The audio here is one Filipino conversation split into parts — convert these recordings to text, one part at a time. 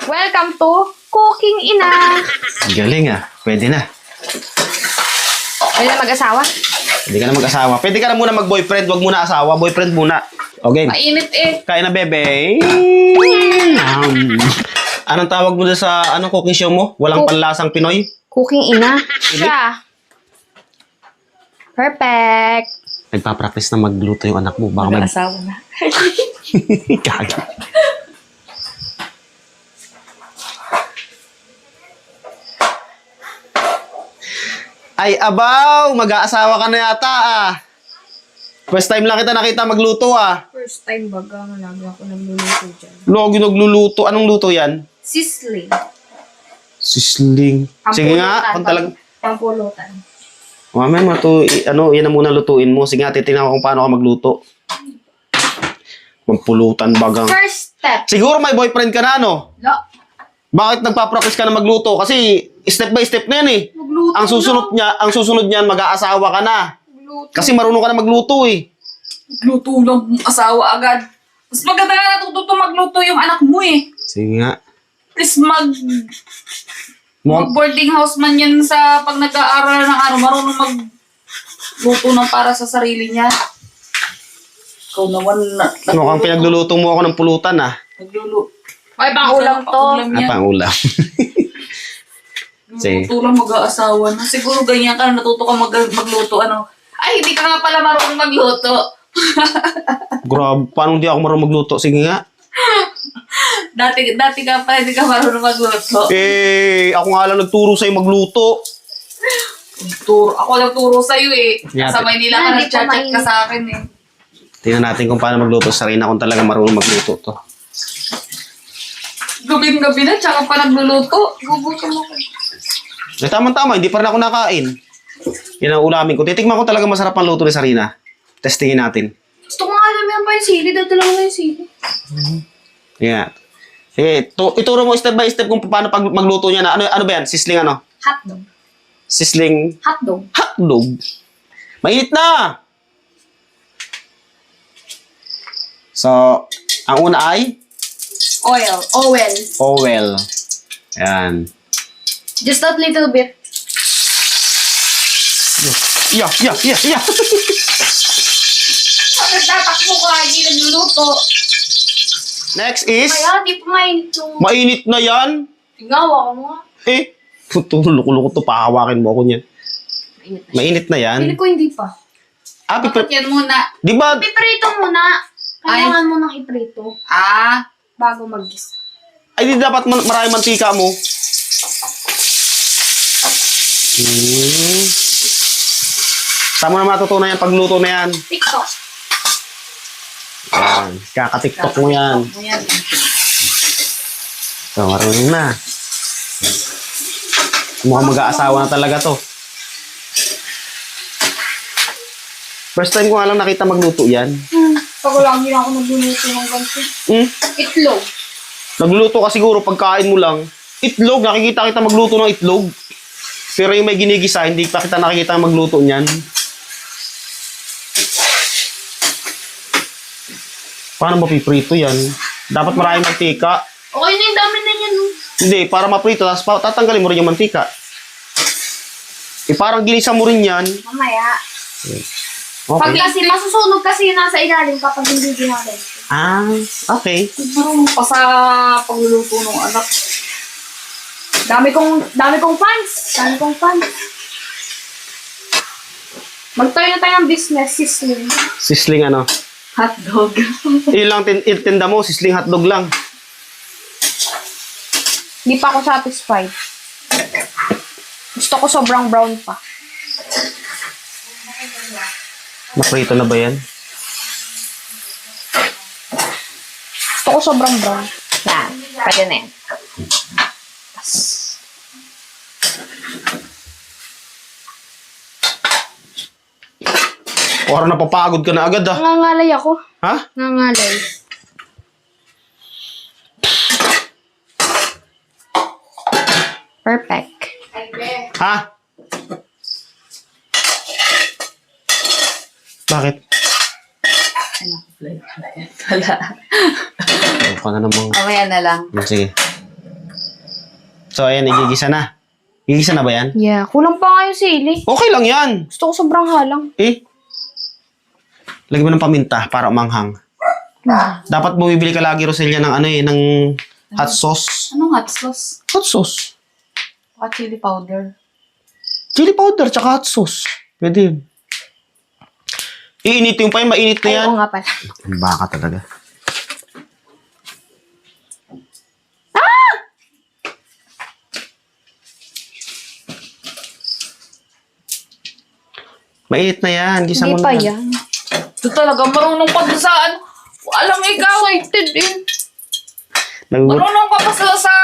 Welcome to Cooking Ina. Galing ah. Pwede na. Pwede na mag-asawa? Hindi ka na mag-asawa. Pwede ka na muna mag-boyfriend. Wag muna asawa. Boyfriend muna. Okay. Mainit eh. Kain na, bebe. Anong tawag mo doon sa cooking show mo? Walang panlasang Pinoy? Cooking Ina. Siya. Perfect. Nagpa-practice na magluto yung anak mo. Baka Mag-asawa na. Gaga. Ay, abaw! Mag-aasawa ka na yata ah. First time lang kita nakita magluto ah. First time baga, lagi ako nagluluto dyan. Lagi nagluluto. Anong luto yan? Sisling. Sisling. Sige nga, kung talagang... Pampulutan. Mamaya, yan na muna lutuin mo. Sige nga, titignan ko kung paano ka magluto. Mampulutan bagang. First step. Siguro may boyfriend ka na, no? No. Bakit nagpa-practice ka na magluto? Kasi step by step na yan eh. Magluto Ang susunod niyan, mag-aasawa ka na. Magluto. Kasi marunong ka na magluto eh. Magluto lang, asawa agad. Mas maganda nga natututo magluto yung anak mo eh. Sige nga. Please mag-boarding house man yan sa pag nag-aaral ng marunong magluto ng para sa sarili niya. Ikaw naman Mukhang pinagluluto mo ako ng pulutan ah. nagluluto. May pang-ulam to. Pangulam. Sige. Luto lang mag-aasawa na. Siguro ganyan ka, natuto ka magluto. Ay, hindi ka nga pala marunong magluto. Grabe, paano hindi ako marunong magluto? Sige nga. Dati ka pa, hindi ka marunong magluto. Eh, ako nga lang nagturo sa'yo magluto. Ako lang turo sa'yo eh. Yate. Sa Maynila ka, Hindi ko nag-chat ka sa akin eh. Tingnan natin kung paano magluto sa Sarina kung talaga marunong magluto to. Gabing-gabi na, tsaka pa nagluluto. Gugutom ako. Eh, tama-tama, hindi pa rin ako nakain. Yan ang ulamin ko. Titikman ko talaga masarap ang luto ni Sarina. Testingin natin. Gusto ko nga alam yan pa yung sili. Dati lang na yung sili. Yan. Sige, ituro mo step by step kung paano magluto niya na. Ano ba yan? Sisling ano? Hotdog. Sisling Hotdog. hotdog. Mainit na! So, ang una ay Oil. oil. Yan. Just a little bit. Yeah. Bakit tatakbo ka? Hindi nagluluto. Next is, Kaya, di pa mainit yung... mainit na yan. Tingawa ko nga. Eh, loko-loko to, pahawakin mo ako niyan. Mainit na. Mainit na yan. Pili ko hindi pa. Bakit yan muna? Di ba? Iprito muna. Kailangan mo ng iprito bago mag-gisa. Ay, di dapat maraming mantika mo. Saan mo na matutunan yan pagluto na yan? TikTok. Yan. Kaka-tiktok mo yan. Ayan. So, marunong na. Mukhang mag-aasawa na talaga to. First time ko nga lang nakita magluto yan. Pag wala hindi ako nagluluto ng ganito. Itlog. Nagluluto ka siguro pagkain mo lang. Itlog, nakikita kita magluto ng itlog. Pero yung may ginigisa, hindi pa kita nakikita magluto niyan. Paano mapiprito yan? Dapat maraming mantika. Okay na yung dami na yan. Hindi, para maprito, tapos tatanggalin mo rin yung mantika. Eh, parang ginisa mo rin yan. Mamaya. Pag Okay. kasi masusunog kasi yung nasa ilalim kapag hindi ginagawa. Ah, okay. Marunong pa sa pagluluto ng anak. Dami kong fans. Magtayo na tayo ng business, sisling. Sisling ano? Hotdog. Ilang tinda mo, sisling hotdog lang. Hindi pa ako satisfied. Gusto ko sobrang brown pa. Naprito na ba yan? Gusto ko sobrang brown. Yan. Pwede na yan. Parang napapagod ka na agad ah. Nangangalay ako. Ha? Nangangalay. Perfect. Ha? Bakit? Wala. Ano ka na namang... Mamaya na lang. Sige. So, ayan, igigisa na. Igigisa na ba yan? Yeah, kulang pa nga yung sili. Okay lang yan. Gusto ko sobrang halang. Eh, lagyan mo ng paminta para umanghang. Dapat bumibili ka lagi, Roselia, ng ano ng hot sauce. Anong hot sauce? Hot sauce. Baka chili powder. Chili powder, tsaka hot sauce. Pwede yun. Iinitin pa yun, mainit na Ay, yan. oo nga pala. Ang baka talaga. Mainit na yan. Gisa mo Hindi na. pa yan. Ito talaga, marunong pa doon sa ano. Alam mo ikaw, Excited eh. marunong ka pa sa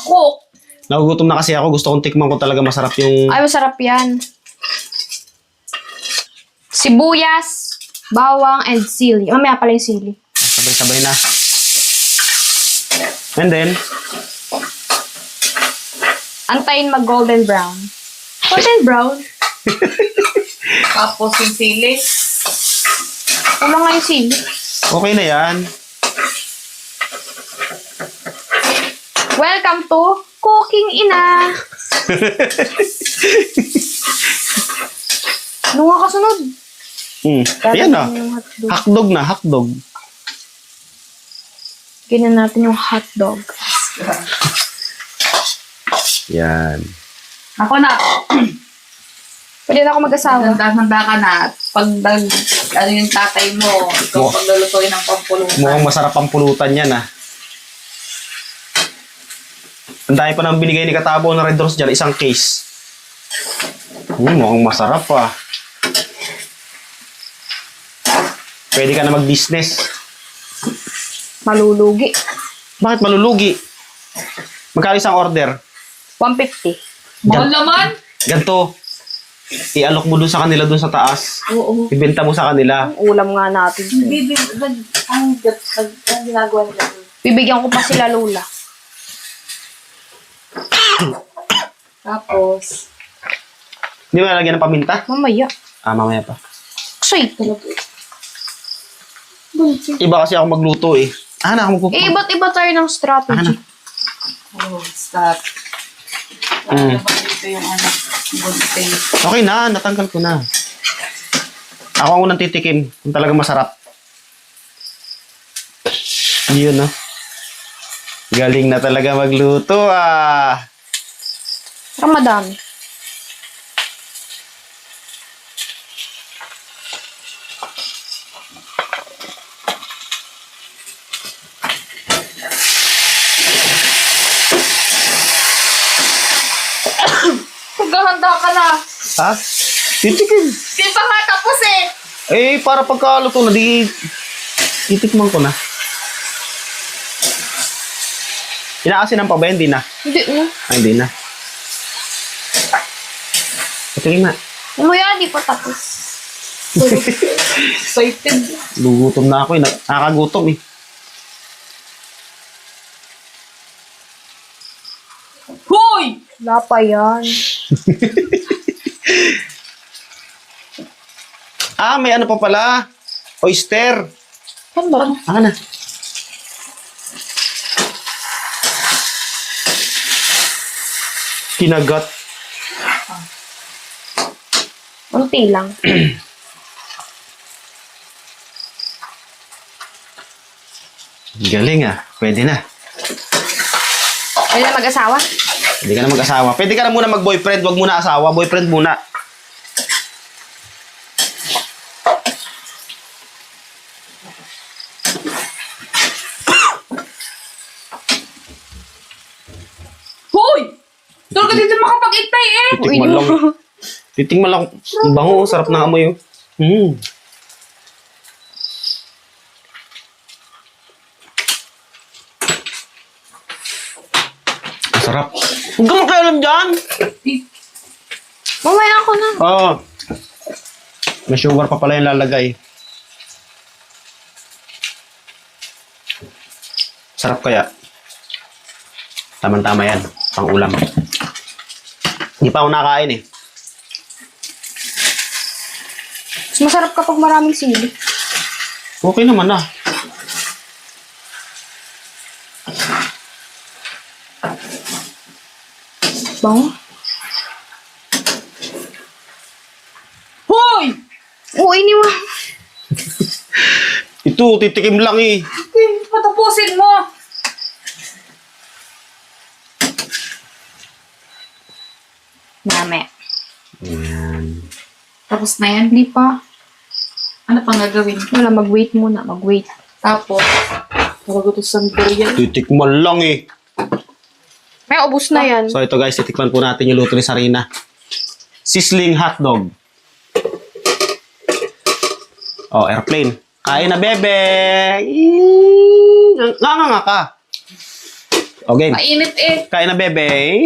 cook. Nagugutom na kasi ako. Gusto kong tikman ko talaga masarap yung... Ay, masarap yan. Sibuyas, bawang, and sili. Mamaya pala yung sili. Sabay-sabay na. And then, Antayin mag golden brown. Golden brown? Tapos yung sili. Kulang nga yung sili. okay na yan. Welcome to Cooking Ina. Ano nga kasunod? Ayan na. Yung hotdog. Hotdog na, hotdog. Ganyan natin yung hotdog. Yan. Ako na. Pwede na ako mag-asawa. Handa ka na. Pag ano yung tatay mo, ikaw paglulutuin ng pampulutan. Mukhang masarap ang pulutan yan, ah. Ang dami pa nang binigay ni Katabo na Red Rose dyan, isang case. Mukhang masarap, ah. Pwede ka na mag-business. Malulugi. Bakit malulugi? Magkano isang order? 150. Mahal naman. Ganto. I-alok mo dun sa kanila dun sa taas. Oo. Ibenta mo sa kanila. Ang ulam nga natin. Ang ginagawa nila. Bibigyan ko pa sila Lola. Tapos, Hindi mo nalagyan ng paminta? Mamaya. Mamaya pa. Excited. Iba kasi ako magluto eh. Na ako magpupunta. Iba't iba tayo ng strategy. stop. Mm. Dito yung ano, good taste. Okay na, natanggal ko na. Ako ang unang titikim kung talaga masarap. Yun, no? Galing na talaga magluto, ah. Ramadan. Maghahanda ka na. Ha? Titikim. Di pa nga tapos eh. Eh, para pagkaluto na, di... Titikman ko na. Inaasinan pa ba? Hindi na. Hindi na. Hindi na. Patikim na. Mamaya, di pa tapos. Excited. Gugutom na ako eh. Nakakagutom eh. Hoy! Wala pa yan. May ano pa pala. Oyster. Ano ba? Na. Kinagat. Unti lang. Galing ah. Pwede na. Pwede na mag-asawa? Pwede ka na mag-asawa. Pwede ka na muna mag-boyfriend. Wag muna asawa. Boyfriend muna. Hoy! Doon ka dito makapag-intay eh. Titikman lang. Titikman lang. Ang bango. Sarap na amoy. Sarap. Huwag ka makialam dyan. Mamaya ako na. Oo. May sugar pa pala yung lalagay. Sarap kaya. Tama-tama yan. Pang ulam. Hindi pa ako nakain eh. Mas masarap kapag maraming sili. Okay naman ah. Bango. Hoy! Oo, iniwa. Ito, titikim lang eh. Okay, patapusin mo. Mame. Ayan. Tapos na yan. Hindi pa. Ano pang gagawin? Wala, mag-wait muna. Mag-wait. Tapos, magagutos sa yan. Titikman lang eh. May ubus na yan. So ito guys, titikman po natin yung luto ni Sarina. Sizzling hotdog. Oh, airplane. Kain na, bebe! Nga ka. O, game. Mainit eh. Kain na, bebe!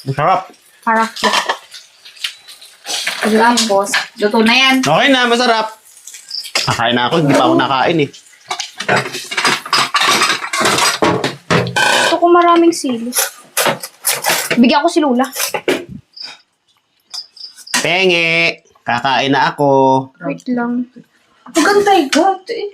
Ang sarap. Para. Tapos, luto na yan. Okay na, masarap. Kakain na ako, hindi pa ako nakain eh. Gusto ko maraming sili. Bigyan ko si Lula. Penge! Kakain na ako. Wait lang. Magantay ka. Ito eh.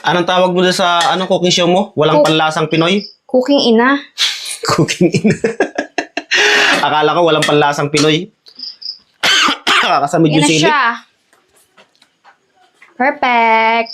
Anong tawag mo doon sa cooking show mo? Walang panlasang Pinoy? Cooking ina. Cooking in. Akala ko walang panlasang Pinoy. Kakasamid Yan yung na sili. siya. Perfect.